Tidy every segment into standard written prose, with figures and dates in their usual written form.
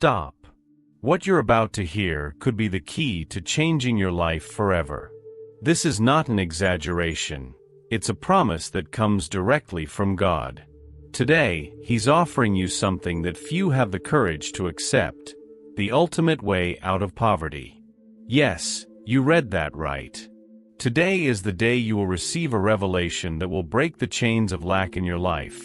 stop. What you're about to hear could be the key to changing your life forever. This is not an exaggeration. It's a promise that comes directly from God. Today, He's offering you something that few have the courage to accept: the ultimate way out of poverty. Yes, you read that right. Today is the day you will receive a revelation that will break the chains of lack in your life.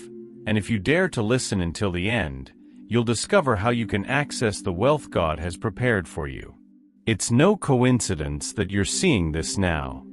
And if you dare to listen until the end, you'll discover how you can access the wealth God has prepared for you. It's no coincidence that you're seeing this now.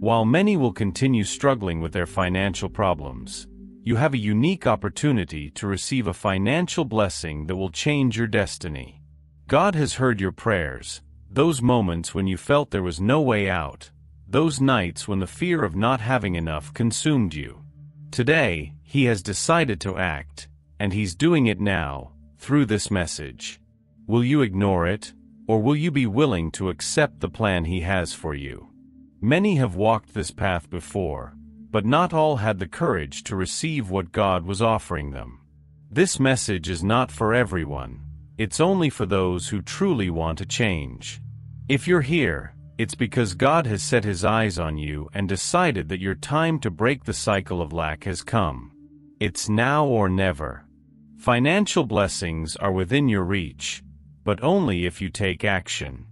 While many will continue struggling with their financial problems, you have a unique opportunity to receive a financial blessing that will change your destiny. God has heard your prayers, those moments when you felt there was no way out, those nights when the fear of not having enough consumed you. Today, He has decided to act, and He's doing it now, through this message. Will you ignore it, or will you be willing to accept the plan He has for you? Many have walked this path before, but not all had the courage to receive what God was offering them. This message is not for everyone. It's only for those who truly want to change. If you're here, it's because God has set His eyes on you and decided that your time to break the cycle of lack has come. It's now or never. Financial blessings are within your reach, but only if you take action.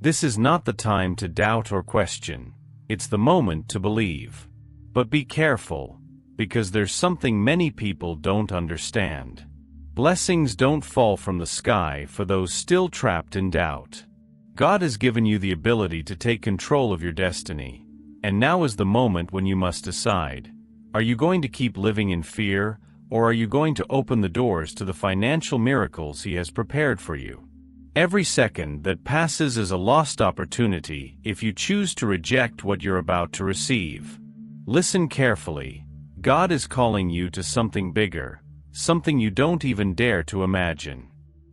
This is not the time to doubt or question. It's the moment to believe. But be careful, because there's something many people don't understand. Blessings don't fall from the sky for those still trapped in doubt. God has given you the ability to take control of your destiny, and now is the moment when you must decide. Are you going to keep living in fear, or are you going to open the doors to the financial miracles He has prepared for you? Every second that passes is a lost opportunity if you choose to reject what you're about to receive. Listen carefully. God is calling you to something bigger, something you don't even dare to imagine.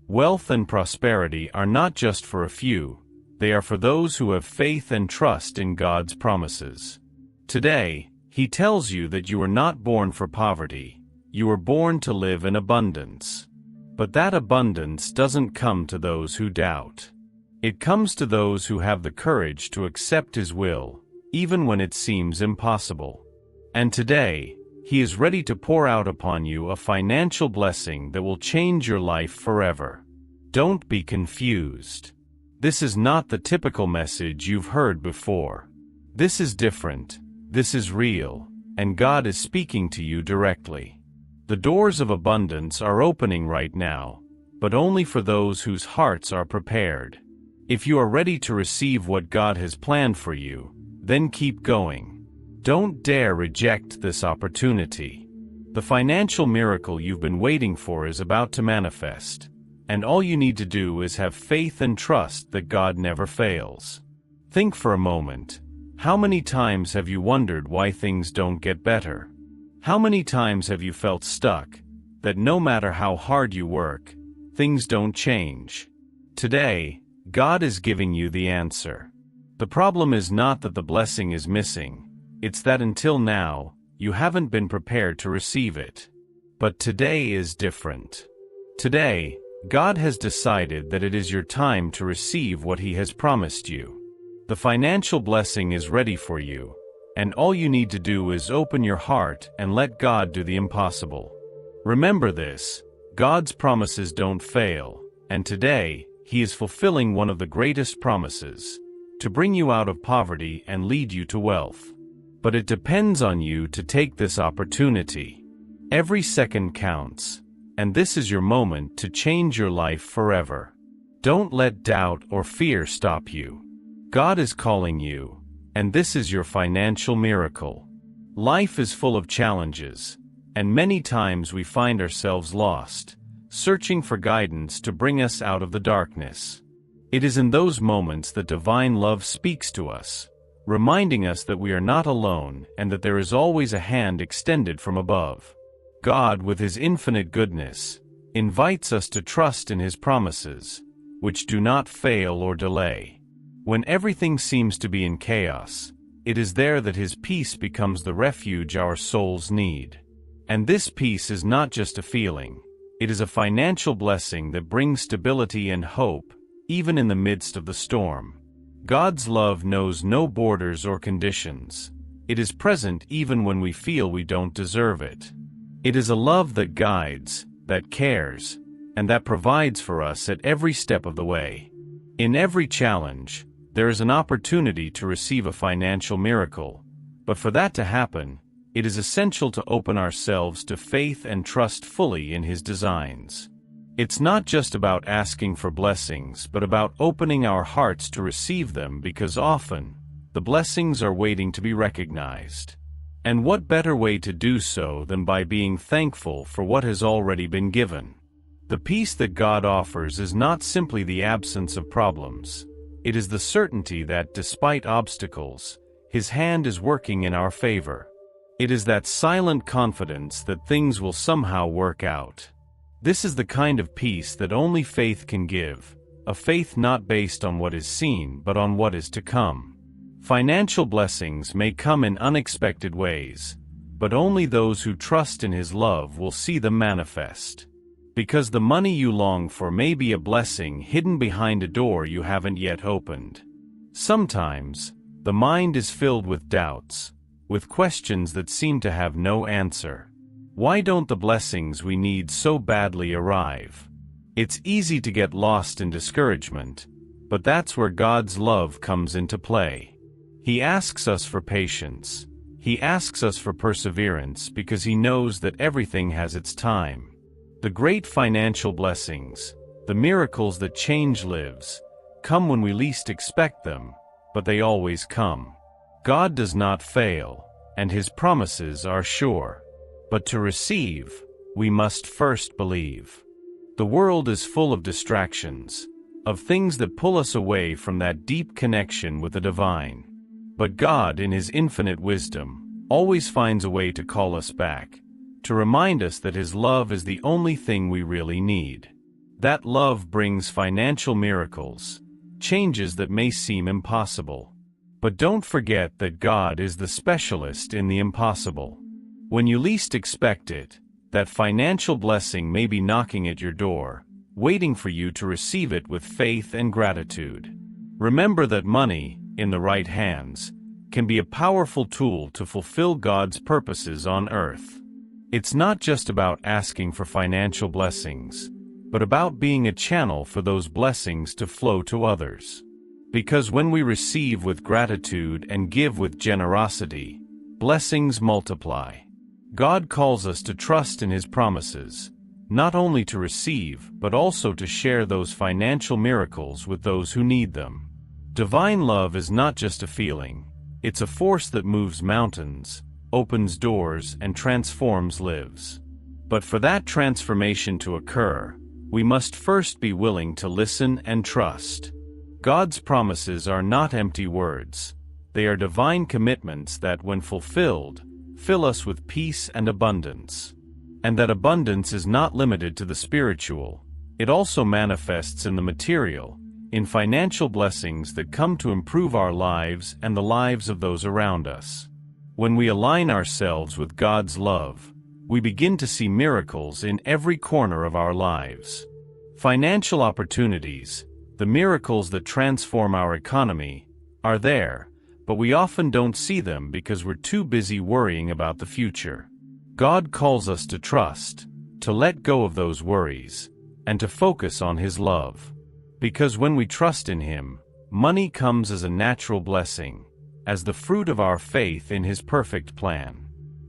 Wealth and prosperity are not just for a few, they are for those who have faith and trust in God's promises. Today, He tells you that you were not born for poverty, you were born to live in abundance. But that abundance doesn't come to those who doubt. It comes to those who have the courage to accept His will, even when it seems impossible. And today, He is ready to pour out upon you a financial blessing that will change your life forever. Don't be confused. This is not the typical message you've heard before. This is different, this is real, and God is speaking to you directly. The doors of abundance are opening right now, but only for those whose hearts are prepared. If you are ready to receive what God has planned for you, then keep going. Don't dare reject this opportunity. The financial miracle you've been waiting for is about to manifest, and all you need to do is have faith and trust that God never fails. Think for a moment. How many times have you wondered why things don't get better? How many times have you felt stuck, that no matter how hard you work, things don't change? Today, God is giving you the answer. The problem is not that the blessing is missing, it's that until now, you haven't been prepared to receive it. But today is different. Today, God has decided that it is your time to receive what He has promised you. The financial blessing is ready for you, and all you need to do is open your heart and let God do the impossible. Remember this, God's promises don't fail, and today, He is fulfilling one of the greatest promises, to bring you out of poverty and lead you to wealth. But it depends on you to take this opportunity. Every second counts, and this is your moment to change your life forever. Don't let doubt or fear stop you. God is calling you, and this is your financial miracle. Life is full of challenges, and many times we find ourselves lost, searching for guidance to bring us out of the darkness. It is in those moments that divine love speaks to us, reminding us that we are not alone and that there is always a hand extended from above. God, with His infinite goodness, invites us to trust in His promises, which do not fail or delay. When everything seems to be in chaos, it is there that His peace becomes the refuge our souls need. And this peace is not just a feeling, It is a financial blessing that brings stability and hope, even in the midst of the storm. God's love knows no borders or conditions. It is present even when we feel we don't deserve it. It is a love that guides, that cares, and that provides for us at every step of the way. In every challenge, there is an opportunity to receive a financial miracle, but for that to happen, it is essential to open ourselves to faith and trust fully in His designs. It's not just about asking for blessings, but about opening our hearts to receive them, because often, the blessings are waiting to be recognized. And what better way to do so than by being thankful for what has already been given? The peace that God offers is not simply the absence of problems. It is the certainty that, despite obstacles, His hand is working in our favor. It is that silent confidence that things will somehow work out. This is the kind of peace that only faith can give, a faith not based on what is seen but on what is to come. Financial blessings may come in unexpected ways, but only those who trust in His love will see them manifest. Because the money you long for may be a blessing hidden behind a door you haven't yet opened. Sometimes, the mind is filled with doubts, with questions that seem to have no answer. Why don't the blessings we need so badly arrive? It's easy to get lost in discouragement, but that's where God's love comes into play. He asks us for patience. He asks us for perseverance because He knows that everything has its time. The great financial blessings, the miracles that change lives, come when we least expect them, but they always come. God does not fail, and His promises are sure. But to receive, we must first believe. The world is full of distractions, of things that pull us away from that deep connection with the divine. But God, in His infinite wisdom, always finds a way to call us back, to remind us that His love is the only thing we really need. That love brings financial miracles, changes that may seem impossible. But don't forget that God is the specialist in the impossible. When you least expect it, that financial blessing may be knocking at your door, waiting for you to receive it with faith and gratitude. Remember that money, in the right hands, can be a powerful tool to fulfill God's purposes on earth. It's not just about asking for financial blessings, but about being a channel for those blessings to flow to others. Because when we receive with gratitude and give with generosity, blessings multiply. God calls us to trust in His promises, not only to receive, but also to share those financial miracles with those who need them. Divine love is not just a feeling, it's a force that moves mountains, opens doors, and transforms lives. But for that transformation to occur, we must first be willing to listen and trust. God's promises are not empty words. They are divine commitments that, when fulfilled, fill us with peace and abundance. And that abundance is not limited to the spiritual. It also manifests in the material, in financial blessings that come to improve our lives and the lives of those around us. When we align ourselves with God's love, we begin to see miracles in every corner of our lives. Financial opportunities, the miracles that transform our economy, are there, but we often don't see them because we're too busy worrying about the future. God calls us to trust, to let go of those worries, and to focus on His love. Because when we trust in Him, money comes as a natural blessing, as the fruit of our faith in His perfect plan.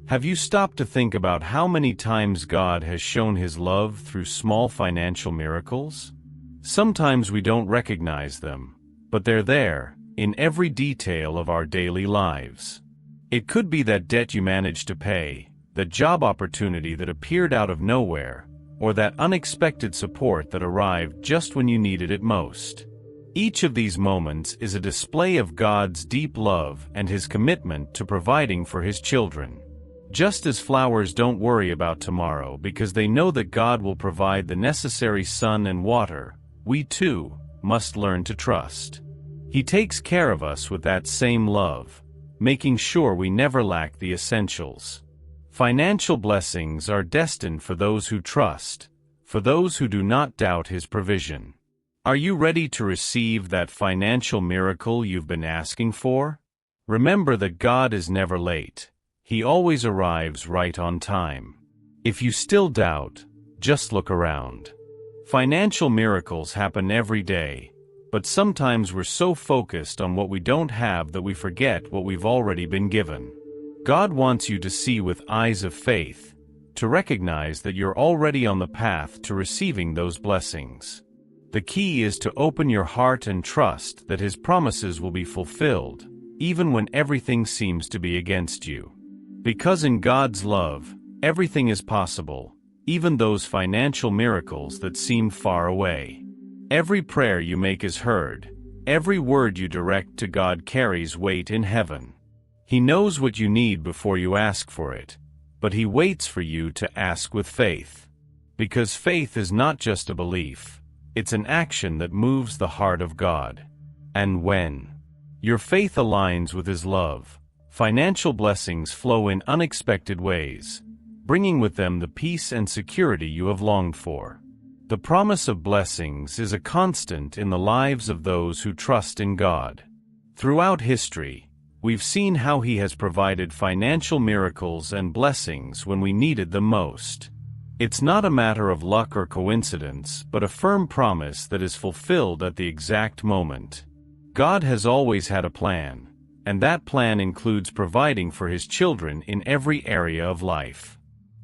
Have you stopped to think about how many times God has shown His love through small financial miracles? Sometimes we don't recognize them, but they're there, in every detail of our daily lives. It could be that debt you managed to pay, that job opportunity that appeared out of nowhere, or that unexpected support that arrived just when you needed it most. Each of these moments is a display of God's deep love and His commitment to providing for His children. Just as flowers don't worry about tomorrow because they know that God will provide the necessary sun and water, we too must learn to trust. He takes care of us with that same love, making sure we never lack the essentials. Financial blessings are destined for those who trust, for those who do not doubt His provision. Are you ready to receive that financial miracle you've been asking for? Remember that God is never late. He always arrives right on time. If you still doubt, just look around. Financial miracles happen every day, but sometimes we're so focused on what we don't have that we forget what we've already been given. God wants you to see with eyes of faith, to recognize that you're already on the path to receiving those blessings. The key is to open your heart and trust that His promises will be fulfilled, even when everything seems to be against you. Because in God's love, everything is possible, even those financial miracles that seem far away. Every prayer you make is heard. Every word you direct to God carries weight in heaven. He knows what you need before you ask for it, but He waits for you to ask with faith. Because faith is not just a belief, it's an action that moves the heart of God. And when your faith aligns with His love, financial blessings flow in unexpected ways, bringing with them the peace and security you have longed for. The promise of blessings is a constant in the lives of those who trust in God. Throughout history, we've seen how He has provided financial miracles and blessings when we needed them most. It's not a matter of luck or coincidence, but a firm promise that is fulfilled at the exact moment. God has always had a plan, and that plan includes providing for His children in every area of life.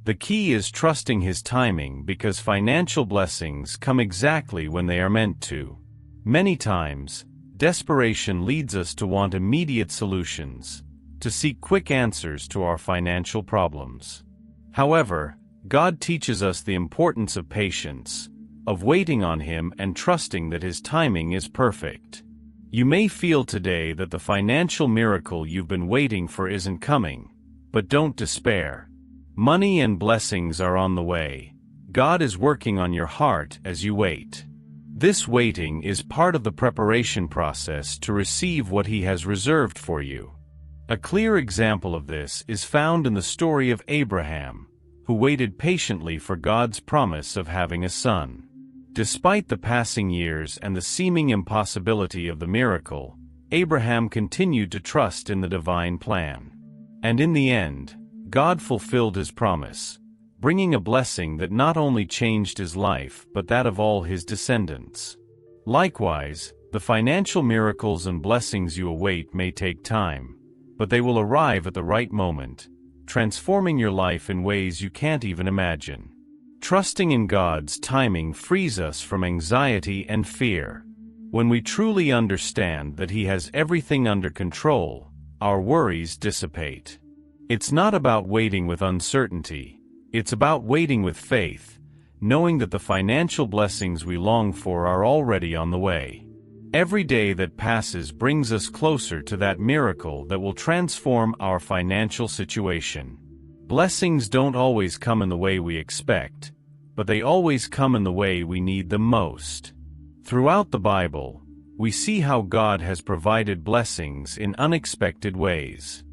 The key is trusting His timing, because financial blessings come exactly when they are meant to. Many times, desperation leads us to want immediate solutions, to seek quick answers to our financial problems. However, God teaches us the importance of patience, of waiting on Him and trusting that His timing is perfect. You may feel today that the financial miracle you've been waiting for isn't coming, but don't despair. Money and blessings are on the way. God is working on your heart as you wait. This waiting is part of the preparation process to receive what He has reserved for you. A clear example of this is found in the story of Abraham, who waited patiently for God's promise of having a son. Despite the passing years and the seeming impossibility of the miracle, Abraham continued to trust in the divine plan. And in the end, God fulfilled His promise, bringing a blessing that not only changed his life but that of all his descendants. Likewise, the financial miracles and blessings you await may take time, but they will arrive at the right moment, transforming your life in ways you can't even imagine. Trusting in God's timing frees us from anxiety and fear. When we truly understand that He has everything under control, our worries dissipate. It's not about waiting with uncertainty, it's about waiting with faith, knowing that the financial blessings we long for are already on the way. Every day that passes brings us closer to that miracle that will transform our financial situation. Blessings don't always come in the way we expect, but they always come in the way we need them most. Throughout the Bible, we see how God has provided blessings in unexpected ways.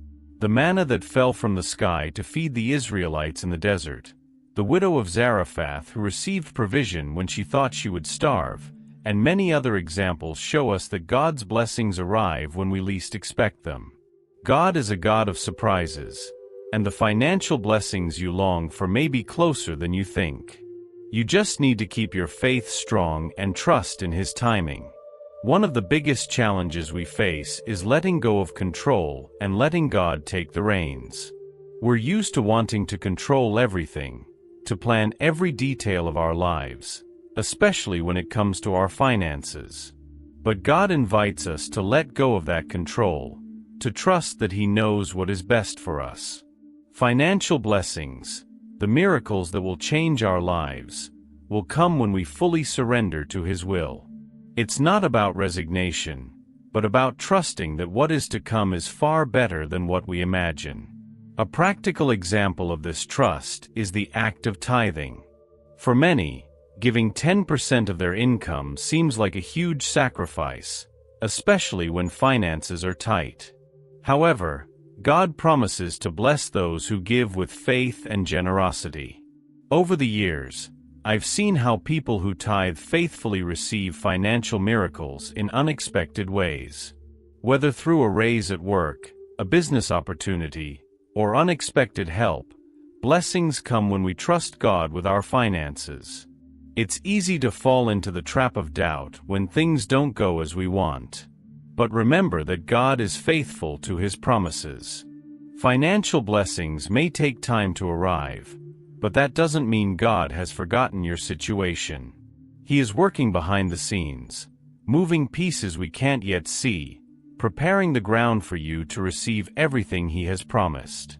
The manna that fell from the sky to feed the Israelites in the desert, the widow of Zarephath who received provision when she thought she would starve, and many other examples show us that God's blessings arrive when we least expect them. God is a God of surprises, and the financial blessings you long for may be closer than you think. You just need to keep your faith strong and trust in His timing. One of the biggest challenges we face is letting go of control and letting God take the reins. We're used to wanting to control everything, to plan every detail of our lives, especially when it comes to our finances. But God invites us to let go of that control, to trust that He knows what is best for us. Financial blessings, the miracles that will change our lives, will come when we fully surrender to His will. It's not about resignation, but about trusting that what is to come is far better than what we imagine. A practical example of this trust is the act of tithing. For many, giving 10% of their income seems like a huge sacrifice, especially when finances are tight. However, God promises to bless those who give with faith and generosity. Over the years, I've seen how people who tithe faithfully receive financial miracles in unexpected ways. Whether through a raise at work, a business opportunity, or unexpected help, blessings come when we trust God with our finances. It's easy to fall into the trap of doubt when things don't go as we want. But remember that God is faithful to His promises. Financial blessings may take time to arrive, but that doesn't mean God has forgotten your situation. He is working behind the scenes, moving pieces we can't yet see, preparing the ground for you to receive everything He has promised.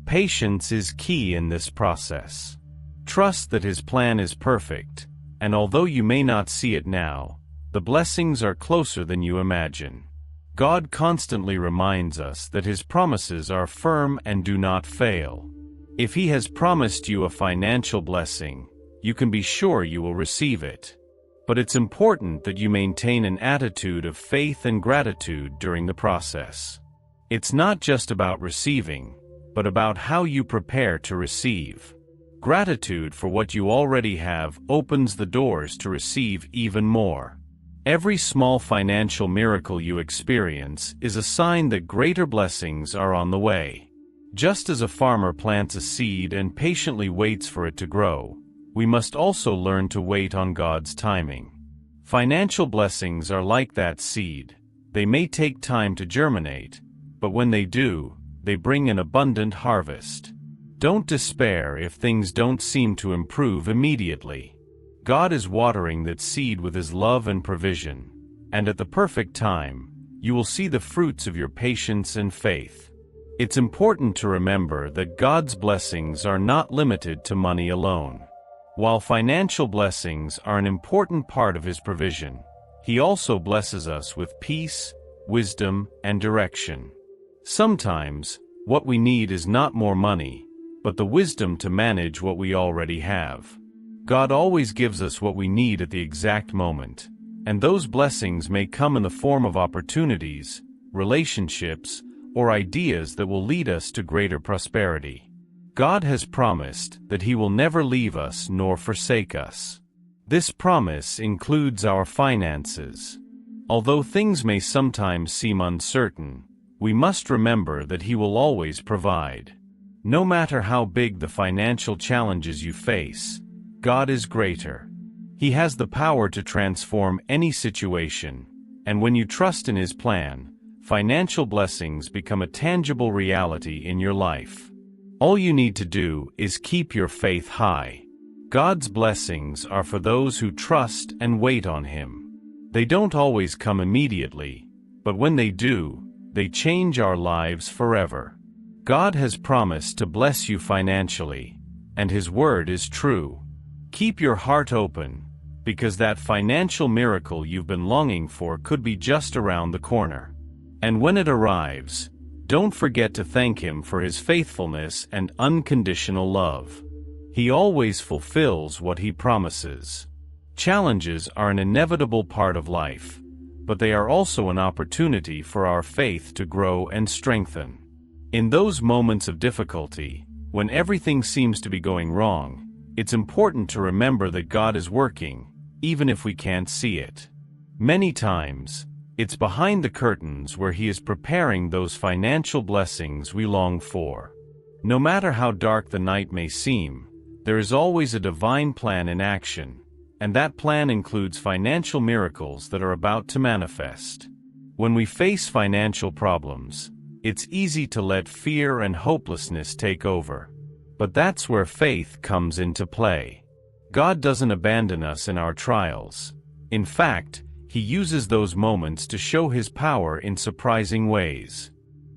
Patience is key in this process. Trust that His plan is perfect, and although you may not see it now, the blessings are closer than you imagine. God constantly reminds us that His promises are firm and do not fail. If He has promised you a financial blessing, you can be sure you will receive it. But it's important that you maintain an attitude of faith and gratitude during the process. It's not just about receiving, but about how you prepare to receive. Gratitude for what you already have opens the doors to receive even more. Every small financial miracle you experience is a sign that greater blessings are on the way. Just as a farmer plants a seed and patiently waits for it to grow, we must also learn to wait on God's timing. Financial blessings are like that seed. They may take time to germinate, but when they do, they bring an abundant harvest. Don't despair if things don't seem to improve immediately. God is watering that seed with His love and provision, and at the perfect time, you will see the fruits of your patience and faith. It's important to remember that God's blessings are not limited to money alone. While financial blessings are an important part of His provision, He also blesses us with peace, wisdom, and direction. Sometimes, what we need is not more money, but the wisdom to manage what we already have. God always gives us what we need at the exact moment, and those blessings may come in the form of opportunities, relationships, or ideas that will lead us to greater prosperity. God has promised that He will never leave us nor forsake us. This promise includes our finances. Although things may sometimes seem uncertain, we must remember that He will always provide. No matter how big the financial challenges you face, God is greater. He has the power to transform any situation, and when you trust in His plan, financial blessings become a tangible reality in your life. All you need to do is keep your faith high. God's blessings are for those who trust and wait on Him. They don't always come immediately, but when they do, they change our lives forever. God has promised to bless you financially, and His word is true. Keep your heart open, because that financial miracle you've been longing for could be just around the corner. And when it arrives, don't forget to thank Him for His faithfulness and unconditional love. He always fulfills what He promises. Challenges are an inevitable part of life, but they are also an opportunity for our faith to grow and strengthen. In those moments of difficulty, when everything seems to be going wrong, it's important to remember that God is working, even if we can't see it. Many times, it's behind the curtains where He is preparing those financial blessings we long for. No matter how dark the night may seem, there is always a divine plan in action, and that plan includes financial miracles that are about to manifest. When we face financial problems, it's easy to let fear and hopelessness take over. But that's where faith comes into play. God doesn't abandon us in our trials. In fact, He uses those moments to show His power in surprising ways.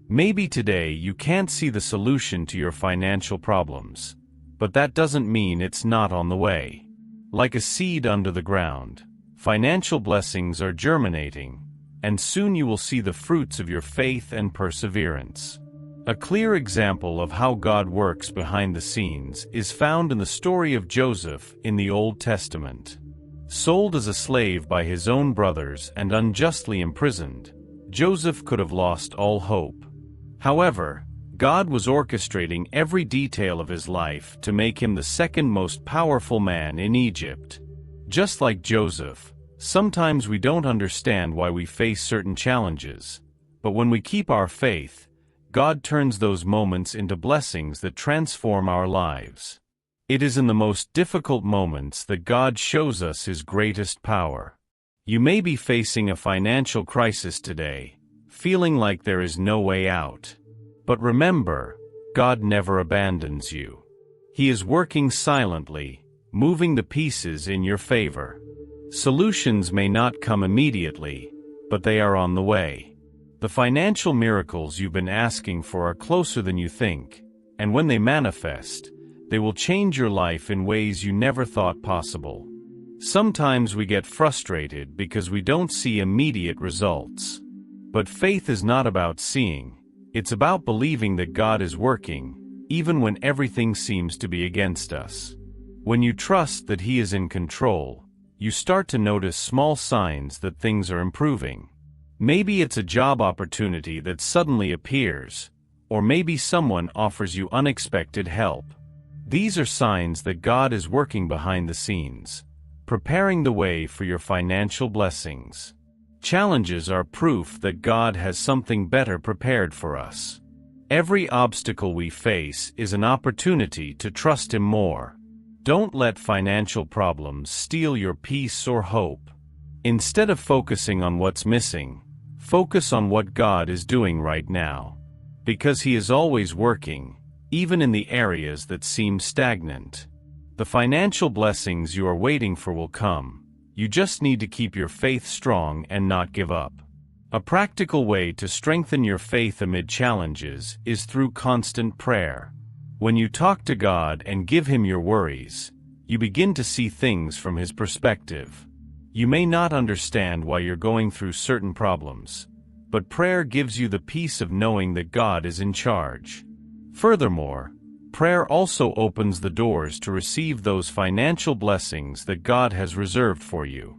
Maybe today you can't see the solution to your financial problems, but that doesn't mean it's not on the way. Like a seed under the ground, financial blessings are germinating, and soon you will see the fruits of your faith and perseverance. A clear example of how God works behind the scenes is found in the story of Joseph in the Old Testament. Sold as a slave by his own brothers and unjustly imprisoned, Joseph could have lost all hope. However, God was orchestrating every detail of his life to make him the second most powerful man in Egypt. Just like Joseph, sometimes we don't understand why we face certain challenges, but when we keep our faith, God turns those moments into blessings that transform our lives. It is in the most difficult moments that God shows us his greatest power. You may be facing a financial crisis today, feeling like there is no way out. But remember, God never abandons you. He is working silently, moving the pieces in your favor. Solutions may not come immediately, but they are on the way. The financial miracles you've been asking for are closer than you think, and when they manifest, they will change your life in ways you never thought possible. Sometimes we get frustrated because we don't see immediate results. But faith is not about seeing, it's about believing that God is working, even when everything seems to be against us. When you trust that he is in control, you start to notice small signs that things are improving. Maybe it's a job opportunity that suddenly appears, or maybe someone offers you unexpected help. These are signs that God is working behind the scenes, preparing the way for your financial blessings. Challenges are proof that God has something better prepared for us. Every obstacle we face is an opportunity to trust him more. Don't let financial problems steal your peace or hope. Instead of focusing on what's missing, focus on what God is doing right now. Because he is always working, even in the areas that seem stagnant. The financial blessings you are waiting for will come. You just need to keep your faith strong and not give up. A practical way to strengthen your faith amid challenges is through constant prayer. When you talk to God and give him your worries, you begin to see things from his perspective. You may not understand why you're going through certain problems, but prayer gives you the peace of knowing that God is in charge. Furthermore, prayer also opens the doors to receive those financial blessings that God has reserved for you.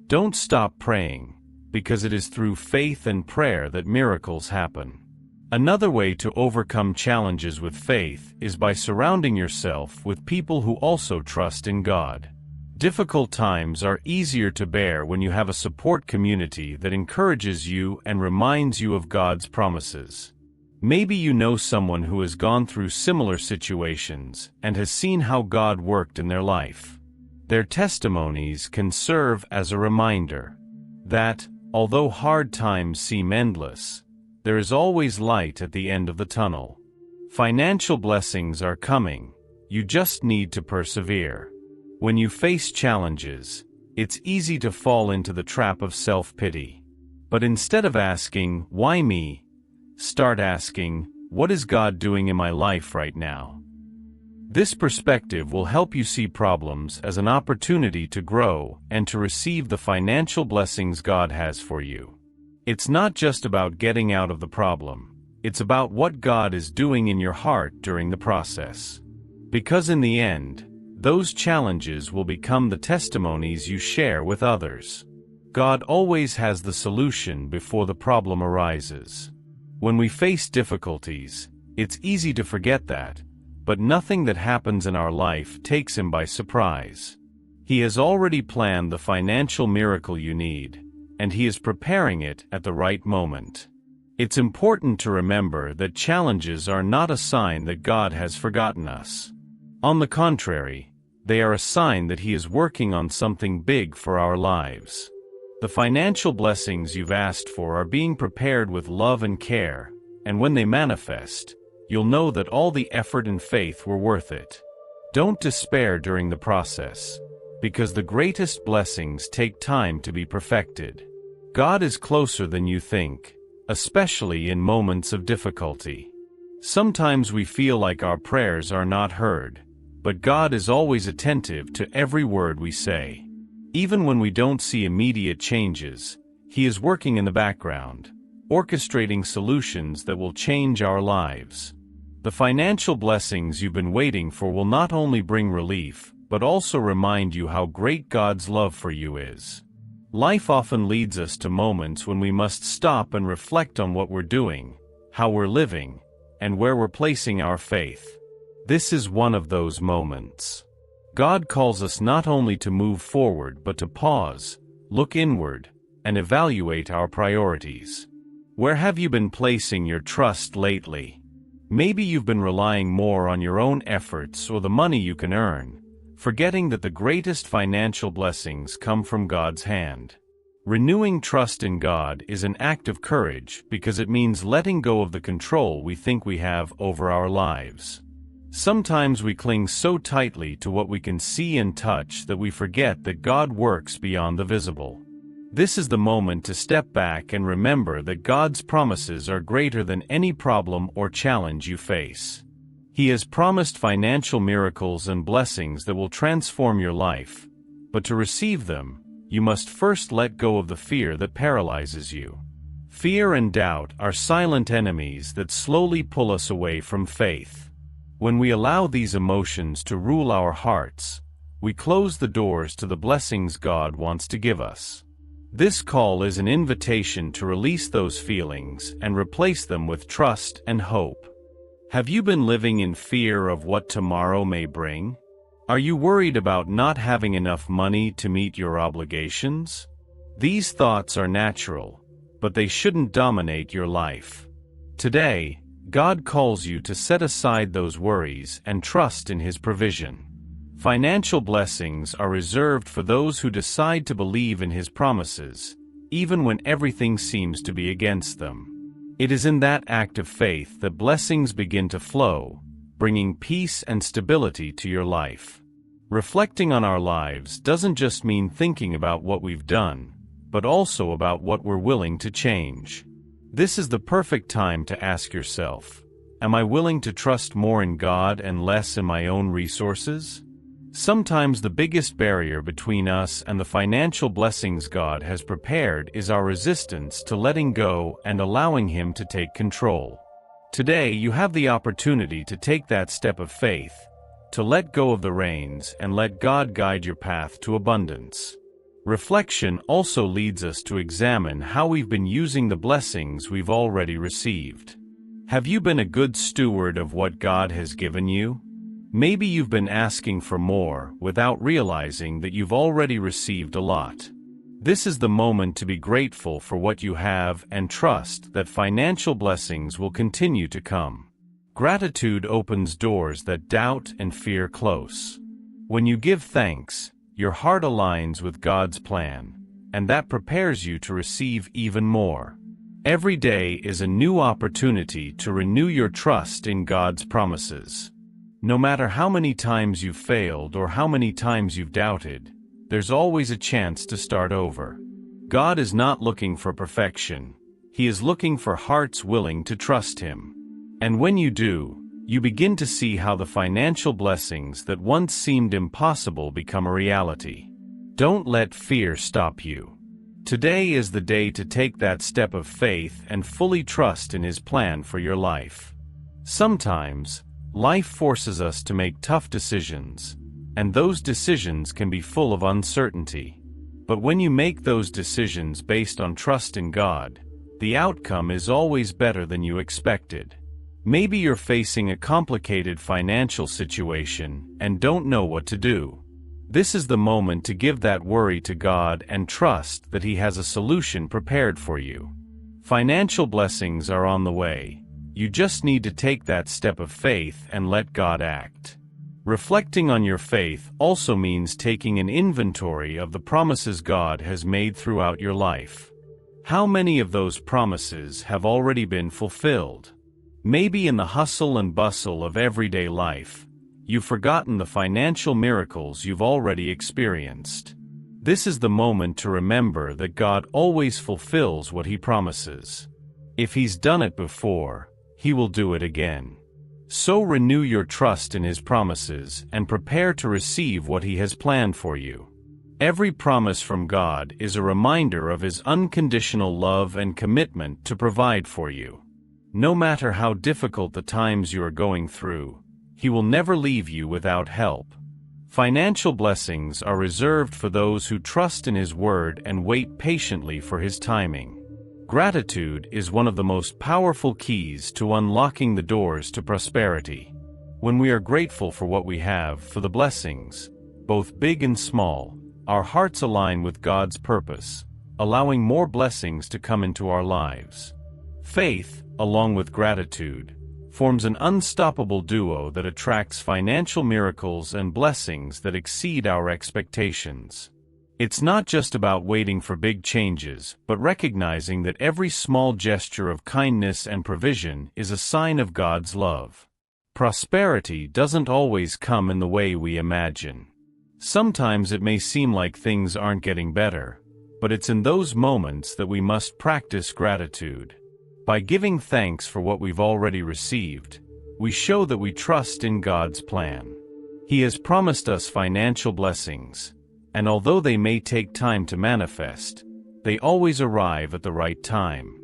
Don't stop praying, because it is through faith and prayer that miracles happen. Another way to overcome challenges with faith is by surrounding yourself with people who also trust in God. Difficult times are easier to bear when you have a support community that encourages you and reminds you of God's promises. Maybe you know someone who has gone through similar situations and has seen how God worked in their life. Their testimonies can serve as a reminder that, although hard times seem endless, there is always light at the end of the tunnel. Financial blessings are coming, you just need to persevere. When you face challenges, it's easy to fall into the trap of self-pity. But instead of asking, "Why me?" start asking, "What is God doing in my life right now?" This perspective will help you see problems as an opportunity to grow and to receive the financial blessings God has for you. It's not just about getting out of the problem, it's about what God is doing in your heart during the process. Because in the end, those challenges will become the testimonies you share with others. God always has the solution before the problem arises. When we face difficulties, it's easy to forget that, but nothing that happens in our life takes him by surprise. He has already planned the financial miracle you need, and he is preparing it at the right moment. It's important to remember that challenges are not a sign that God has forgotten us. On the contrary, they are a sign that he is working on something big for our lives. The financial blessings you've asked for are being prepared with love and care, and when they manifest, you'll know that all the effort and faith were worth it. Don't despair during the process, because the greatest blessings take time to be perfected. God is closer than you think, especially in moments of difficulty. Sometimes we feel like our prayers are not heard, but God is always attentive to every word we say. Even when we don't see immediate changes, he is working in the background, orchestrating solutions that will change our lives. The financial blessings you've been waiting for will not only bring relief, but also remind you how great God's love for you is. Life often leads us to moments when we must stop and reflect on what we're doing, how we're living, and where we're placing our faith. This is one of those moments. God calls us not only to move forward but to pause, look inward, and evaluate our priorities. Where have you been placing your trust lately? Maybe you've been relying more on your own efforts or the money you can earn, forgetting that the greatest financial blessings come from God's hand. Renewing trust in God is an act of courage because it means letting go of the control we think we have over our lives. Sometimes we cling so tightly to what we can see and touch that we forget that God works beyond the visible. This is the moment to step back and remember that God's promises are greater than any problem or challenge you face. He has promised financial miracles and blessings that will transform your life, but to receive them, you must first let go of the fear that paralyzes you. Fear and doubt are silent enemies that slowly pull us away from faith. When we allow these emotions to rule our hearts, we close the doors to the blessings God wants to give us. This call is an invitation to release those feelings and replace them with trust and hope. Have you been living in fear of what tomorrow may bring? Are you worried about not having enough money to meet your obligations? These thoughts are natural, but they shouldn't dominate your life. Today, God calls you to set aside those worries and trust in His provision. Financial blessings are reserved for those who decide to believe in His promises, even when everything seems to be against them. It is in that act of faith that blessings begin to flow, bringing peace and stability to your life. Reflecting on our lives doesn't just mean thinking about what we've done, but also about what we're willing to change. This is the perfect time to ask yourself, am I willing to trust more in God and less in my own resources? Sometimes the biggest barrier between us and the financial blessings God has prepared is our resistance to letting go and allowing Him to take control. Today you have the opportunity to take that step of faith, to let go of the reins and let God guide your path to abundance. Reflection also leads us to examine how we've been using the blessings we've already received. Have you been a good steward of what God has given you? Maybe you've been asking for more without realizing that you've already received a lot. This is the moment to be grateful for what you have and trust that financial blessings will continue to come. Gratitude opens doors that doubt and fear close. When you give thanks, your heart aligns with God's plan, and that prepares you to receive even more. Every day is a new opportunity to renew your trust in God's promises. No matter how many times you've failed or how many times you've doubted, there's always a chance to start over. God is not looking for perfection. He is looking for hearts willing to trust Him. And when you do, you begin to see how the financial blessings that once seemed impossible become a reality. Don't let fear stop you. Today is the day to take that step of faith and fully trust in His plan for your life. Sometimes, life forces us to make tough decisions, and those decisions can be full of uncertainty. But when you make those decisions based on trust in God, the outcome is always better than you expected. Maybe you're facing a complicated financial situation and don't know what to do. This is the moment to give that worry to God and trust that He has a solution prepared for you. Financial blessings are on the way. You just need to take that step of faith and let God act. Reflecting on your faith also means taking an inventory of the promises God has made throughout your life. How many of those promises have already been fulfilled? Maybe in the hustle and bustle of everyday life, you've forgotten the financial miracles you've already experienced. This is the moment to remember that God always fulfills what He promises. If He's done it before, He will do it again. So renew your trust in His promises and prepare to receive what He has planned for you. Every promise from God is a reminder of His unconditional love and commitment to provide for you. No matter how difficult the times you are going through, He will never leave you without help. Financial blessings are reserved for those who trust in His word and wait patiently for His timing. Gratitude is one of the most powerful keys to unlocking the doors to prosperity. When we are grateful for what we have, for the blessings, both big and small, our hearts align with God's purpose, allowing more blessings to come into our lives. Faith, along with gratitude, forms an unstoppable duo that attracts financial miracles and blessings that exceed our expectations. It's not just about waiting for big changes, but recognizing that every small gesture of kindness and provision is a sign of God's love. Prosperity doesn't always come in the way we imagine. Sometimes it may seem like things aren't getting better, but it's in those moments that we must practice gratitude. By giving thanks for what we've already received, we show that we trust in God's plan. He has promised us financial blessings, and although they may take time to manifest, they always arrive at the right time.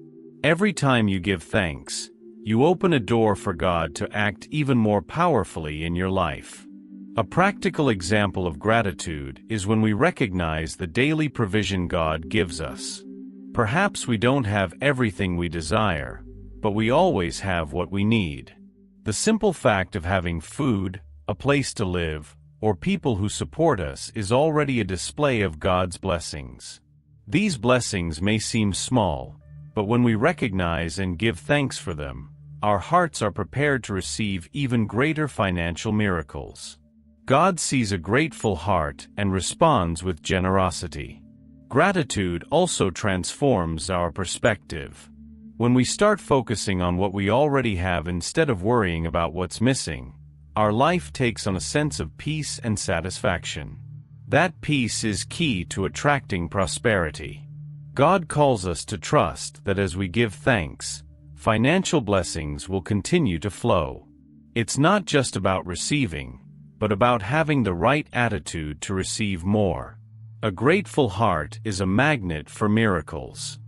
Every time you give thanks, you open a door for God to act even more powerfully in your life. A practical example of gratitude is when we recognize the daily provision God gives us. Perhaps we don't have everything we desire, but we always have what we need. The simple fact of having food, a place to live, or people who support us is already a display of God's blessings. These blessings may seem small, but when we recognize and give thanks for them, our hearts are prepared to receive even greater financial miracles. God sees a grateful heart and responds with generosity. Gratitude also transforms our perspective. When we start focusing on what we already have instead of worrying about what's missing, our life takes on a sense of peace and satisfaction. That peace is key to attracting prosperity. God calls us to trust that as we give thanks, financial blessings will continue to flow. It's not just about receiving, but about having the right attitude to receive more. A grateful heart is a magnet for miracles.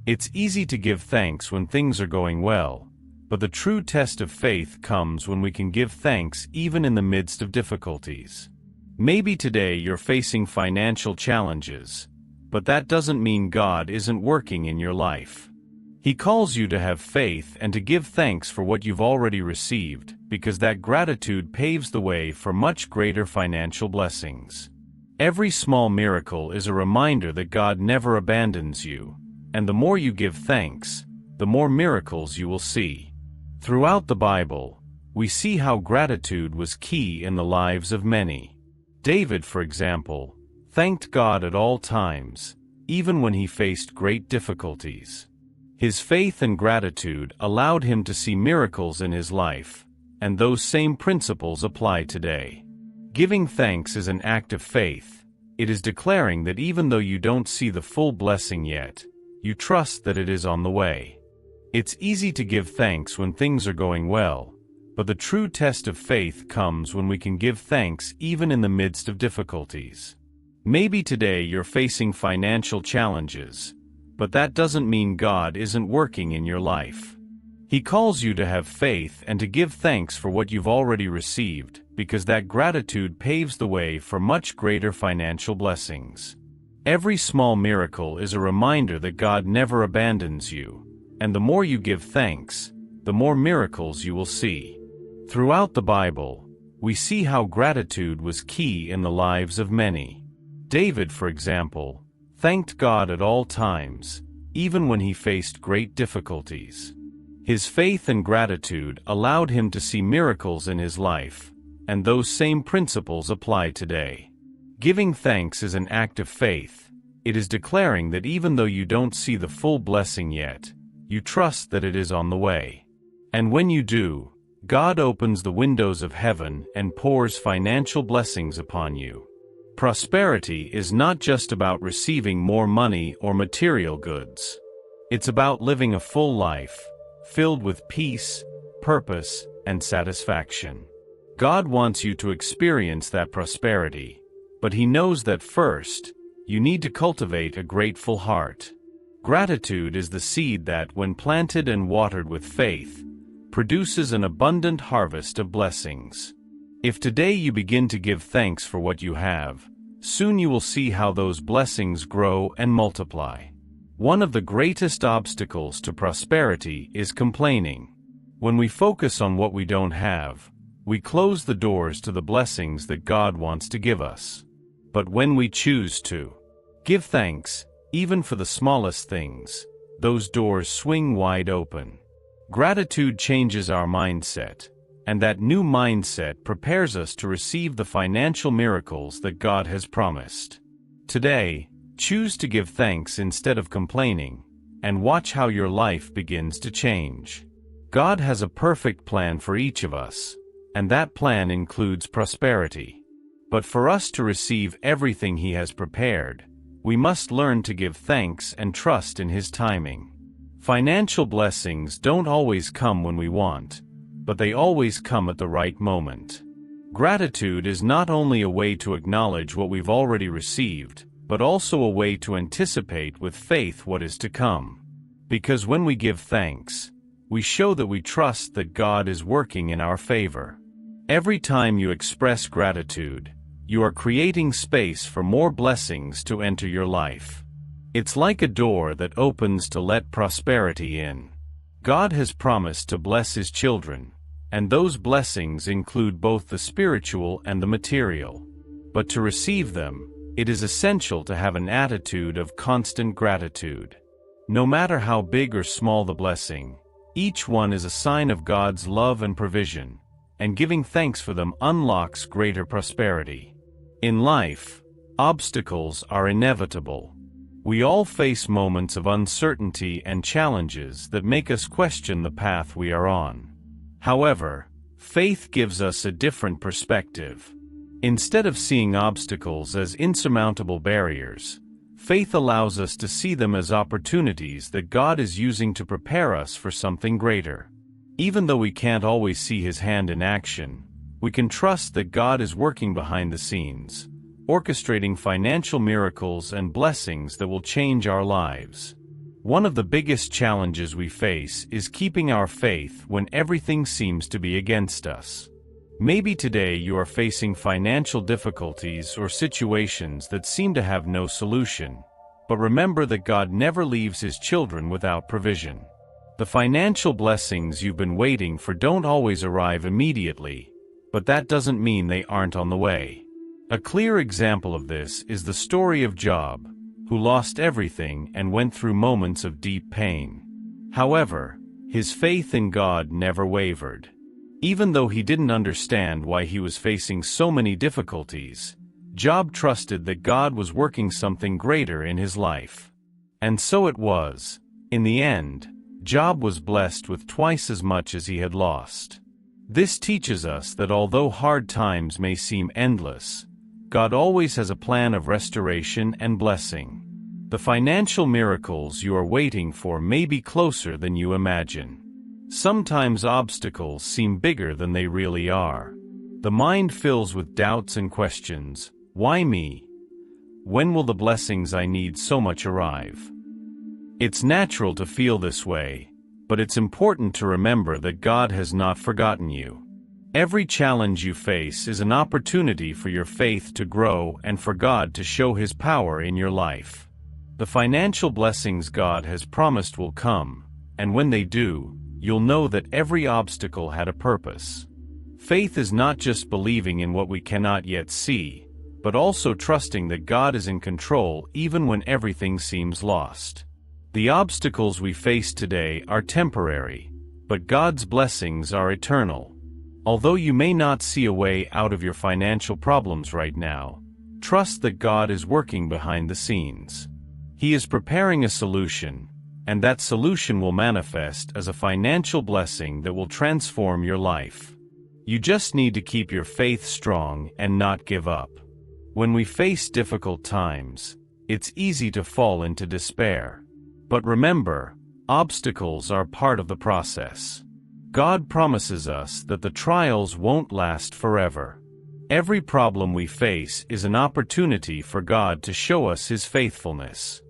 It's easy to give thanks when things are going well, but the true test of faith comes when we can give thanks even in the midst of difficulties. Maybe today you're facing financial challenges, but that doesn't mean God isn't working in your life. He calls you to have faith and to give thanks for what you've already received, because that gratitude paves the way for much greater financial blessings. Every small miracle is a reminder that God never abandons you, and the more you give thanks, the more miracles you will see. Throughout the Bible, we see how gratitude was key in the lives of many. David, for example, thanked God at all times, even when he faced great difficulties. His faith and gratitude allowed him to see miracles in his life, and those same principles apply today. Giving thanks is an act of faith. It is declaring that even though you don't see the full blessing yet, you trust that it is on the way. It's easy to give thanks when things are going well, but the true test of faith comes when we can give thanks even in the midst of difficulties. Maybe today you're facing financial challenges, but that doesn't mean God isn't working in your life. He calls you to have faith and to give thanks for what you've already received, because that gratitude paves the way for much greater financial blessings. Every small miracle is a reminder that God never abandons you, and the more you give thanks, the more miracles you will see. Throughout the Bible, we see how gratitude was key in the lives of many. David, for example, thanked God at all times, even when he faced great difficulties. His faith and gratitude allowed him to see miracles in his life, and those same principles apply today. Giving thanks is an act of faith. It is declaring that even though you don't see the full blessing yet, you trust that it is on the way. And when you do, God opens the windows of heaven and pours financial blessings upon you. Prosperity is not just about receiving more money or material goods. It's about living a full life, filled with peace, purpose, and satisfaction. God wants you to experience that prosperity, but He knows that first, you need to cultivate a grateful heart. Gratitude is the seed that, when planted and watered with faith, produces an abundant harvest of blessings. If today you begin to give thanks for what you have, soon you will see how those blessings grow and multiply. One of the greatest obstacles to prosperity is complaining. When we focus on what we don't have, we close the doors to the blessings that God wants to give us. But when we choose to give thanks, even for the smallest things, those doors swing wide open. Gratitude changes our mindset, and that new mindset prepares us to receive the financial miracles that God has promised. Today, choose to give thanks instead of complaining, and watch how your life begins to change. God has a perfect plan for each of us, and that plan includes prosperity. But for us to receive everything He has prepared, we must learn to give thanks and trust in His timing. Financial blessings don't always come when we want, but they always come at the right moment. Gratitude is not only a way to acknowledge what we've already received, but also a way to anticipate with faith what is to come. Because when we give thanks, we show that we trust that God is working in our favor. Every time you express gratitude, you are creating space for more blessings to enter your life. It's like a door that opens to let prosperity in. God has promised to bless His children, and those blessings include both the spiritual and the material. But to receive them, it is essential to have an attitude of constant gratitude. No matter how big or small the blessing, each one is a sign of God's love and provision, and giving thanks for them unlocks greater prosperity. In life, obstacles are inevitable. We all face moments of uncertainty and challenges that make us question the path we are on. However, faith gives us a different perspective. Instead of seeing obstacles as insurmountable barriers, faith allows us to see them as opportunities that God is using to prepare us for something greater. Even though we can't always see His hand in action, we can trust that God is working behind the scenes, orchestrating financial miracles and blessings that will change our lives. One of the biggest challenges we face is keeping our faith when everything seems to be against us. Maybe today you are facing financial difficulties or situations that seem to have no solution, but remember that God never leaves His children without provision. The financial blessings you've been waiting for don't always arrive immediately, but that doesn't mean they aren't on the way. A clear example of this is the story of Job, who lost everything and went through moments of deep pain. However, his faith in God never wavered. Even though he didn't understand why he was facing so many difficulties, Job trusted that God was working something greater in his life. And so it was. In the end, Job was blessed with twice as much as he had lost. This teaches us that although hard times may seem endless, God always has a plan of restoration and blessing. The financial miracles you are waiting for may be closer than you imagine. Sometimes obstacles seem bigger than they really are. The mind fills with doubts and questions. Why me? When will the blessings I need so much arrive? It's natural to feel this way, but it's important to remember that God has not forgotten you. Every challenge you face is an opportunity for your faith to grow and for God to show His power in your life. The financial blessings God has promised will come, and when they do, you'll know that every obstacle had a purpose. Faith is not just believing in what we cannot yet see, but also trusting that God is in control even when everything seems lost. The obstacles we face today are temporary, but God's blessings are eternal. Although you may not see a way out of your financial problems right now, trust that God is working behind the scenes. He is preparing a solution, and that solution will manifest as a financial blessing that will transform your life. You just need to keep your faith strong and not give up. When we face difficult times, it's easy to fall into despair. But remember, obstacles are part of the process. God promises us that the trials won't last forever. Every problem we face is an opportunity for God to show us His faithfulness.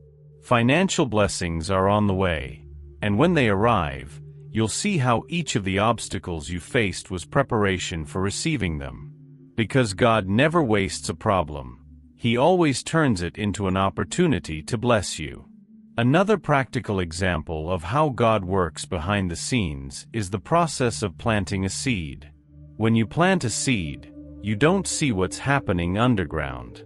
Financial blessings are on the way, and when they arrive, you'll see how each of the obstacles you faced was preparation for receiving them. Because God never wastes a problem, He always turns it into an opportunity to bless you. Another practical example of how God works behind the scenes is the process of planting a seed. When you plant a seed, you don't see what's happening underground.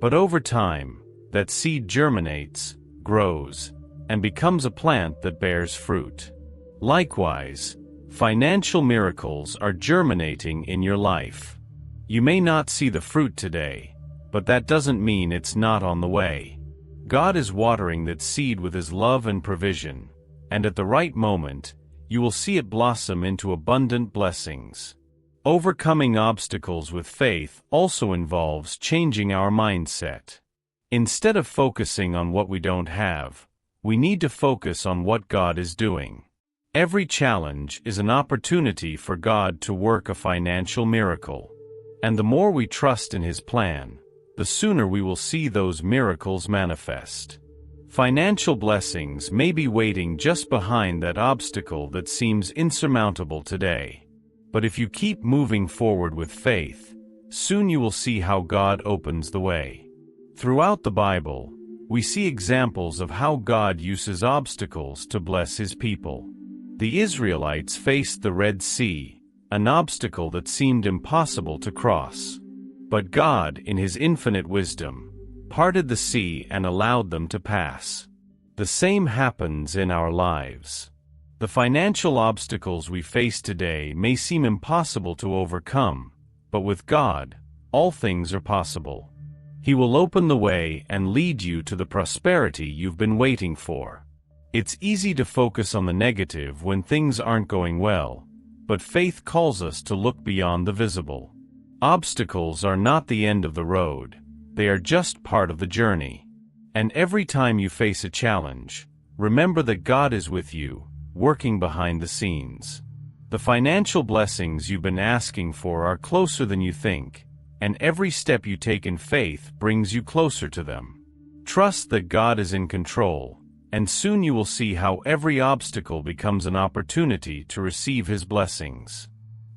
But over time, that seed germinates, grows, and becomes a plant that bears fruit. Likewise, financial miracles are germinating in your life. You may not see the fruit today, but that doesn't mean it's not on the way. God is watering that seed with His love and provision, and at the right moment, you will see it blossom into abundant blessings. Overcoming obstacles with faith also involves changing our mindset. Instead of focusing on what we don't have, we need to focus on what God is doing. Every challenge is an opportunity for God to work a financial miracle. And the more we trust in His plan, the sooner we will see those miracles manifest. Financial blessings may be waiting just behind that obstacle that seems insurmountable today. But if you keep moving forward with faith, soon you will see how God opens the way. Throughout the Bible, we see examples of how God uses obstacles to bless His people. The Israelites faced the Red Sea, an obstacle that seemed impossible to cross. But God, in His infinite wisdom, parted the sea and allowed them to pass. The same happens in our lives. The financial obstacles we face today may seem impossible to overcome, but with God, all things are possible. He will open the way and lead you to the prosperity you've been waiting for. It's easy to focus on the negative when things aren't going well, but faith calls us to look beyond the visible. Obstacles are not the end of the road, they are just part of the journey. And every time you face a challenge, remember that God is with you, working behind the scenes. The financial blessings you've been asking for are closer than you think, and every step you take in faith brings you closer to them. Trust that God is in control, and soon you will see how every obstacle becomes an opportunity to receive His blessings.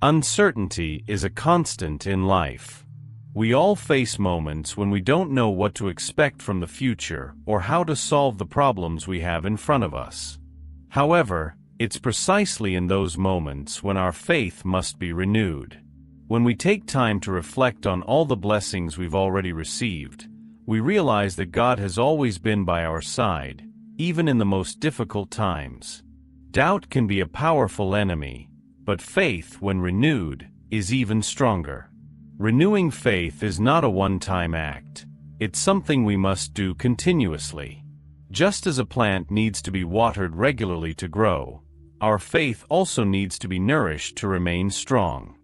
Uncertainty is a constant in life. We all face moments when we don't know what to expect from the future or how to solve the problems we have in front of us. However, it's precisely in those moments when our faith must be renewed. When we take time to reflect on all the blessings we've already received, we realize that God has always been by our side, even in the most difficult times. Doubt can be a powerful enemy, but faith, when renewed, is even stronger. Renewing faith is not a one-time act. It's something we must do continuously. Just as a plant needs to be watered regularly to grow, our faith also needs to be nourished to remain strong.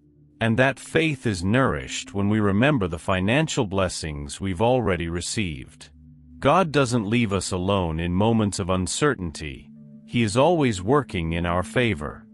And that faith is nourished when we remember the financial blessings we've already received. God doesn't leave us alone in moments of uncertainty. He is always working in our favor.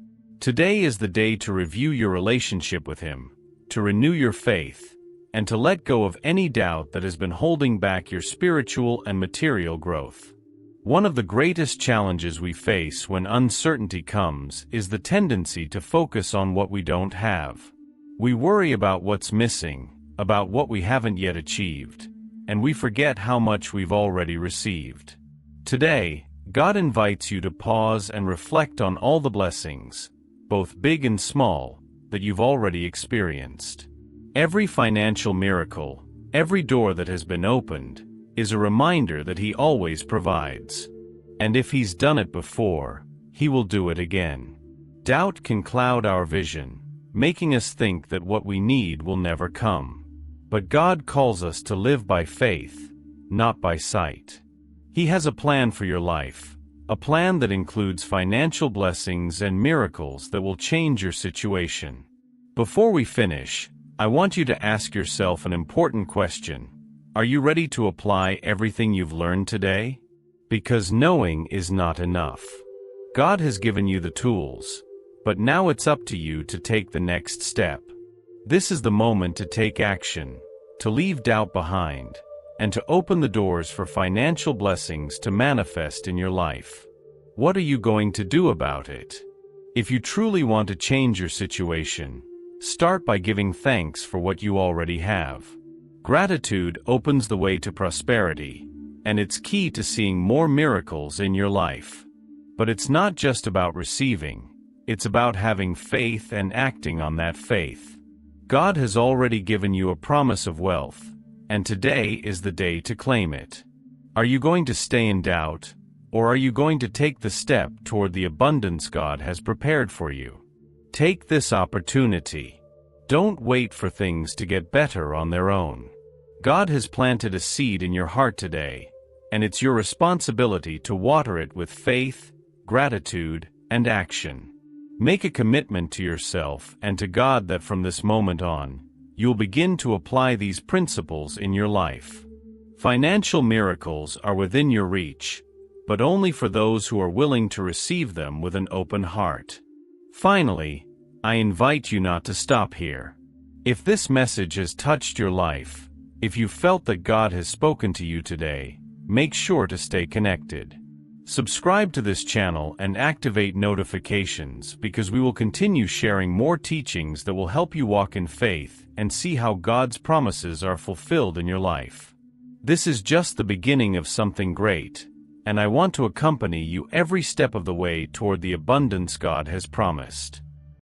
Today is the day to review your relationship with Him, to renew your faith, and to let go of any doubt that has been holding back your spiritual and material growth. One of the greatest challenges we face when uncertainty comes is the tendency to focus on what we don't have. We worry about what's missing, about what we haven't yet achieved, and we forget how much we've already received. Today, God invites you to pause and reflect on all the blessings, both big and small, that you've already experienced. Every financial miracle, every door that has been opened, is a reminder that He always provides. And if He's done it before, He will do it again. Doubt can cloud our vision, making us think that what we need will never come. But God calls us to live by faith, not by sight. He has a plan for your life, a plan that includes financial blessings and miracles that will change your situation. Before we finish, I want you to ask yourself an important question. Are you ready to apply everything you've learned today? Because knowing is not enough. God has given you the tools, but now it's up to you to take the next step. This is the moment to take action, to leave doubt behind, and to open the doors for financial blessings to manifest in your life. What are you going to do about it? If you truly want to change your situation, start by giving thanks for what you already have. Gratitude opens the way to prosperity, and it's key to seeing more miracles in your life. But it's not just about receiving, it's about having faith and acting on that faith. God has already given you a promise of wealth, and today is the day to claim it. Are you going to stay in doubt, or are you going to take the step toward the abundance God has prepared for you? Take this opportunity. Don't wait for things to get better on their own. God has planted a seed in your heart today, and it's your responsibility to water it with faith, gratitude, and action. Make a commitment to yourself and to God that from this moment on, you'll begin to apply these principles in your life. Financial miracles are within your reach, but only for those who are willing to receive them with an open heart. Finally, I invite you not to stop here. If this message has touched your life, if you felt that God has spoken to you today, make sure to stay connected. Subscribe to this channel and activate notifications because we will continue sharing more teachings that will help you walk in faith and see how God's promises are fulfilled in your life. This is just the beginning of something great, and I want to accompany you every step of the way toward the abundance God has promised.